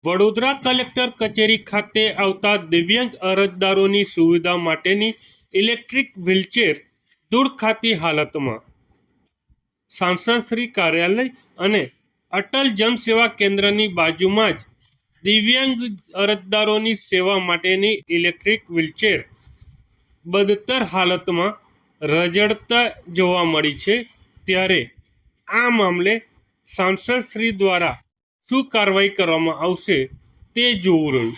Vadodara collector કચેરી ખાતે આવતા દિવ્યાંગ અરજદારોની સુવિધા માટેની ઇલેક્ટ્રિક વ્હીલચેર ધૂળ ખાતી હાલતમાં. સાંસદ શ્રી કાર્યાલય અને અટલ જનસેવા કેન્દ્રની બાજુમાં જ દિવ્યાંગ અરજદારોની સેવા માટેની ઇલેક્ટ્રિક વ્હીલચેર બદતર હાલતમાં રઝળતા જોવા મળી છે. ત્યારે આ મામલે સાંસદ શ્રી દ્વારા શું કાર્યવાહી કરવામાં આવશે તે જોવું રહ્યું.